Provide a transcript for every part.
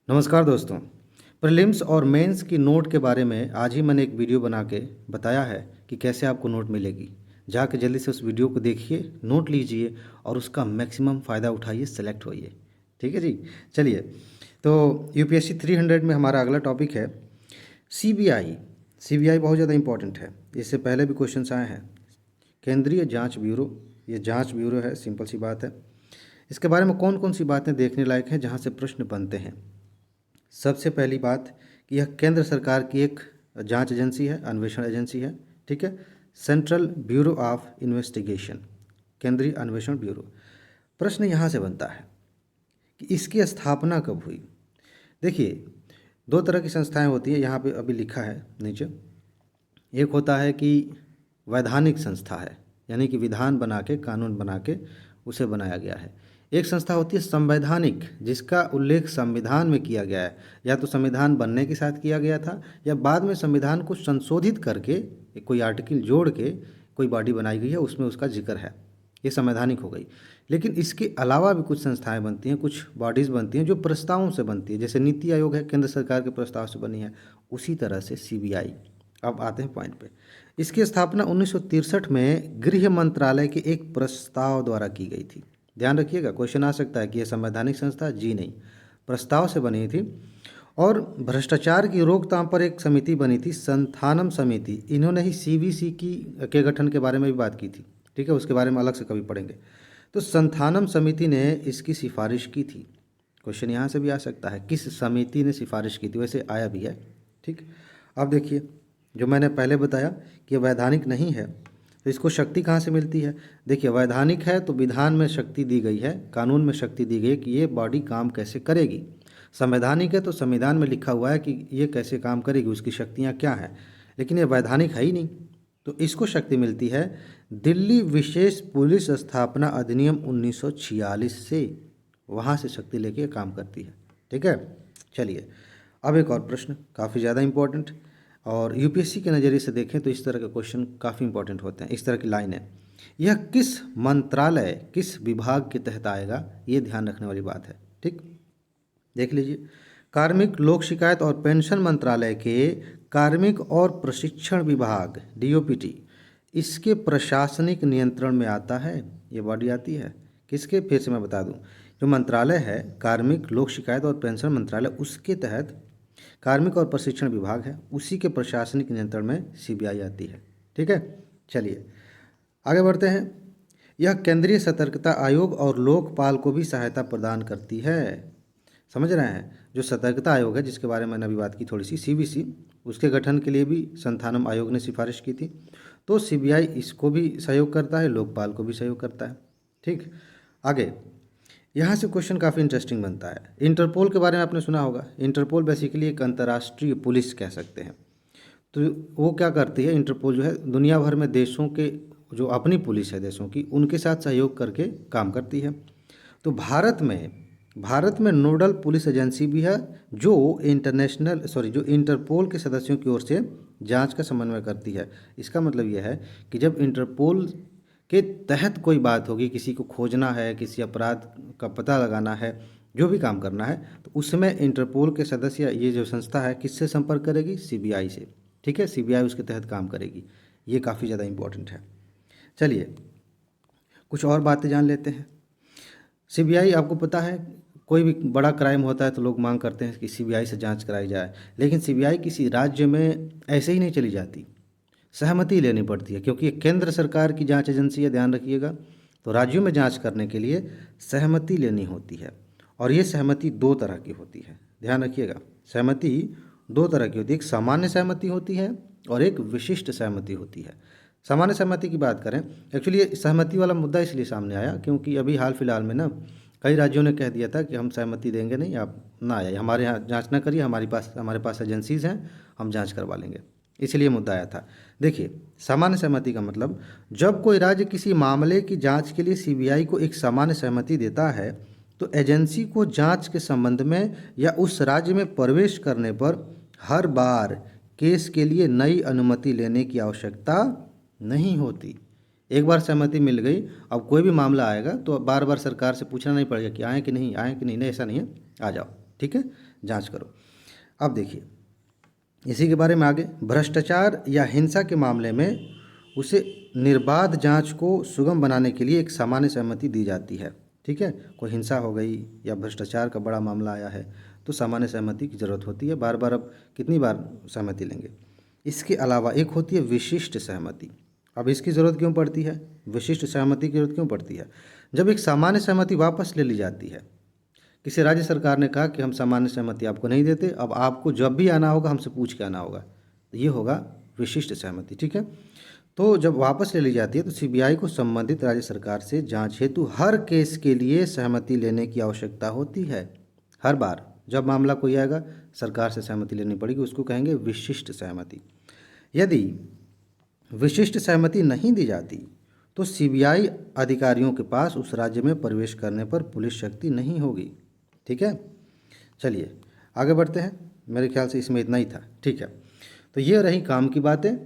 नमस्कार दोस्तों। प्रीलिम्स और मेंस की नोट के बारे में आज ही मैंने एक वीडियो बना के बताया है कि कैसे आपको नोट मिलेगी। जाके जल्दी से उस वीडियो को देखिए, नोट लीजिए और उसका मैक्सिमम फ़ायदा उठाइए, सेलेक्ट होइए। ठीक है जी। चलिए, तो यूपीएससी 300 में हमारा अगला टॉपिक है सीबीआई। सीबीआई बहुत ज़्यादा इंपॉर्टेंट है, इससे पहले भी क्वेश्चन आए हैं। केंद्रीय जाँच ब्यूरो, ये जाँच ब्यूरो है, सिंपल सी बात है। इसके बारे में कौन कौन सी बातें देखने लायक हैं जहाँ से प्रश्न बनते हैं। सबसे पहली बात कि यह केंद्र सरकार की एक जांच एजेंसी है, अन्वेषण एजेंसी है। ठीक है, सेंट्रल ब्यूरो ऑफ इन्वेस्टिगेशन, केंद्रीय अन्वेषण ब्यूरो। प्रश्न यहाँ से बनता है कि इसकी स्थापना कब हुई। देखिए, दो तरह की संस्थाएं होती हैं, यहाँ पे अभी लिखा है नीचे। एक होता है कि वैधानिक संस्था है, यानी कि विधान बना के, कानून बना के उसे बनाया गया है। एक संस्था होती है संवैधानिक, जिसका उल्लेख संविधान में किया गया है, या तो संविधान बनने के साथ किया गया था या बाद में संविधान को संशोधित करके कोई आर्टिकल जोड़ के कोई बॉडी बनाई गई है, उसमें उसका जिक्र है। ये संवैधानिक हो गई। लेकिन इसके अलावा भी कुछ संस्थाएं बनती हैं, कुछ बॉडीज़ बनती हैं जो प्रस्तावों से बनती है। जैसे नीति आयोग है, केंद्र सरकार के प्रस्ताव से बनी है। उसी तरह से सीबीआई। अब आते हैं पॉइंट पे। इसकी स्थापना 1963 में गृह मंत्रालय के एक प्रस्ताव द्वारा की गई थी। ध्यान रखिएगा, क्वेश्चन आ सकता है कि यह संवैधानिक संस्था, जी नहीं, प्रस्ताव से बनी थी। और भ्रष्टाचार की रोकथाम पर एक समिति बनी थी, संथानम समिति। इन्होंने ही सीवीसी के गठन के बारे में भी बात की थी। ठीक है, उसके बारे में अलग से कभी पढ़ेंगे। तो संथानम समिति ने इसकी सिफारिश की थी। क्वेश्चन यहाँ से भी आ सकता है, किस समिति ने सिफारिश की थी, वैसे आया भी है। ठीक, अब देखिए, जो मैंने पहले बताया कि वैधानिक नहीं है, तो इसको शक्ति कहाँ से मिलती है। देखिए, वैधानिक है तो विधान में शक्ति दी गई है, कानून में शक्ति दी गई है कि ये बॉडी काम कैसे करेगी। संवैधानिक है तो संविधान में लिखा हुआ है कि ये कैसे काम करेगी, उसकी शक्तियाँ क्या हैं। लेकिन ये वैधानिक है ही नहीं, तो इसको शक्ति मिलती है दिल्ली विशेष पुलिस स्थापना अधिनियम 1946 से। वहाँ से शक्ति लेके काम करती है। ठीक है, चलिए अब एक और प्रश्न काफ़ी ज़्यादा इंपॉर्टेंट, और यूपीएससी के नज़रिए से देखें तो इस तरह के क्वेश्चन काफ़ी इंपॉर्टेंट होते हैं। इस तरह की लाइन है, यह किस मंत्रालय, किस विभाग के तहत आएगा, ये ध्यान रखने वाली बात है। ठीक, देख लीजिए, कार्मिक लोक शिकायत और पेंशन मंत्रालय के कार्मिक और प्रशिक्षण विभाग, डीओपीटी, इसके प्रशासनिक नियंत्रण में आता है। ये बॉडी आती है किसके, फिर से मैं बता दूं, जो मंत्रालय है कार्मिक लोक शिकायत और पेंशन मंत्रालय, उसके तहत कार्मिक और प्रशिक्षण विभाग है, उसी के प्रशासनिक नियंत्रण में सीबीआई आती है। ठीक है, चलिए आगे बढ़ते हैं। यह केंद्रीय सतर्कता आयोग और लोकपाल को भी सहायता प्रदान करती है। समझ रहे हैं, जो सतर्कता आयोग है जिसके बारे में मैंने अभी बात की थोड़ी सी, सीबीसी, उसके गठन के लिए भी संथानम आयोग ने सिफारिश की थी। तो सीबीआई इसको भी सहयोग करता है, लोकपाल को भी सहयोग करता है। ठीक, आगे यहाँ से क्वेश्चन काफ़ी इंटरेस्टिंग बनता है। इंटरपोल के बारे में आपने सुना होगा। इंटरपोल बेसिकली एक अंतर्राष्ट्रीय पुलिस कह सकते हैं। तो वो क्या करती है, इंटरपोल जो है दुनिया भर में देशों के जो अपनी पुलिस है देशों की, उनके साथ सहयोग करके काम करती है। तो भारत में नोडल पुलिस एजेंसी भी है जो जो इंटरपोल के सदस्यों की ओर से जांच का समन्वय करती है। इसका मतलब यह है कि जब इंटरपोल के तहत कोई बात होगी, किसी को खोजना है, किसी अपराध का पता लगाना है, जो भी काम करना है, तो उसमें इंटरपोल के सदस्य, ये जो संस्था है, किससे संपर्क करेगी, सीबीआई से। ठीक है, सीबीआई उसके तहत काम करेगी। ये काफ़ी ज़्यादा इंपॉर्टेंट है। चलिए कुछ और बातें जान लेते हैं। सीबीआई, आपको पता है कोई भी बड़ा क्राइम होता है तो लोग मांग करते हैं कि सीबीआई से जांच कराई जाए। लेकिन सीबीआई किसी राज्य में ऐसे ही नहीं चली जाती, सहमति लेनी पड़ती है, क्योंकि ये केंद्र सरकार की जांच एजेंसी है, ध्यान रखिएगा। तो राज्यों में जांच करने के लिए सहमति लेनी होती है, और ये सहमति दो तरह की होती है। ध्यान रखिएगा, सहमति दो तरह की होती है, एक सामान्य सहमति होती है और एक विशिष्ट सहमति होती है। सामान्य सहमति की बात करें, एक्चुअली ये सहमति वाला मुद्दा इसलिए सामने आया क्योंकि अभी हाल फिलहाल में ना कई राज्यों ने कह दिया था कि हम सहमति देंगे नहीं, आप ना आइए, हमारे यहाँ जांच ना करिए, हमारे पास एजेंसीज़ हैं, हम जांच करवा लेंगे। इसलिए मुद्दा आया था। देखिए, सामान्य सहमति का मतलब, जब कोई राज्य किसी मामले की जांच के लिए सीबीआई को एक सामान्य सहमति देता है तो एजेंसी को जांच के संबंध में या उस राज्य में प्रवेश करने पर हर बार केस के लिए नई अनुमति लेने की आवश्यकता नहीं होती। एक बार सहमति मिल गई, अब कोई भी मामला आएगा तो बार बार सरकार से पूछना नहीं पड़ेगा कि आए कि नहीं, आए कि नहीं, ऐसा नहीं है, आ जाओ। ठीक है, जांच करो। अब देखिए इसी के बारे में आगे, भ्रष्टाचार या हिंसा के मामले में उसे निर्बाध जांच को सुगम बनाने के लिए एक सामान्य सहमति दी जाती है। ठीक है, कोई हिंसा हो गई या भ्रष्टाचार का बड़ा मामला आया है तो सामान्य सहमति की ज़रूरत होती है। बार बार अब कितनी बार सहमति लेंगे। इसके अलावा एक होती है विशिष्ट सहमति। अब इसकी ज़रूरत क्यों पड़ती है, विशिष्ट सहमति की ज़रूरत क्यों पड़ती है? जब एक सामान्य सहमति वापस ले ली जाती है, किसी राज्य सरकार ने कहा कि हम सामान्य सहमति आपको नहीं देते, अब आपको जब भी आना होगा हमसे पूछ के आना होगा, तो ये होगा विशिष्ट सहमति। ठीक है, तो जब वापस ले ली जाती है तो सीबीआई को संबंधित राज्य सरकार से जांच हेतु हर केस के लिए सहमति लेने की आवश्यकता होती है। हर बार जब मामला कोई आएगा सरकार से सहमति लेनी पड़ेगी, उसको कहेंगे विशिष्ट सहमति। यदि विशिष्ट सहमति नहीं दी जाती तो सीबीआई अधिकारियों के पास उस राज्य में प्रवेश करने पर पुलिस शक्ति नहीं होगी। ठीक है, चलिए आगे बढ़ते हैं। मेरे ख्याल से इसमें इतना ही था। ठीक है, तो ये रही काम की बातें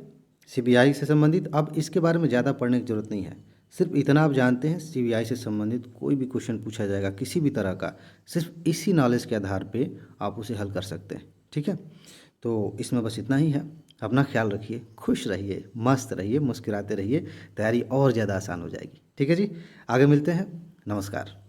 सीबीआई से संबंधित। अब इसके बारे में ज़्यादा पढ़ने की ज़रूरत नहीं है, सिर्फ इतना आप जानते हैं सीबीआई से संबंधित कोई भी क्वेश्चन पूछा जाएगा किसी भी तरह का, सिर्फ इसी नॉलेज के आधार पे आप उसे हल कर सकते हैं। ठीक है, तो इसमें बस इतना ही है। अपना ख्याल रखिए, खुश रहिए, मस्त रहिए, मुस्कुराते रहिए, तैयारी और ज़्यादा आसान हो जाएगी। ठीक है जी, आगे मिलते हैं। नमस्कार।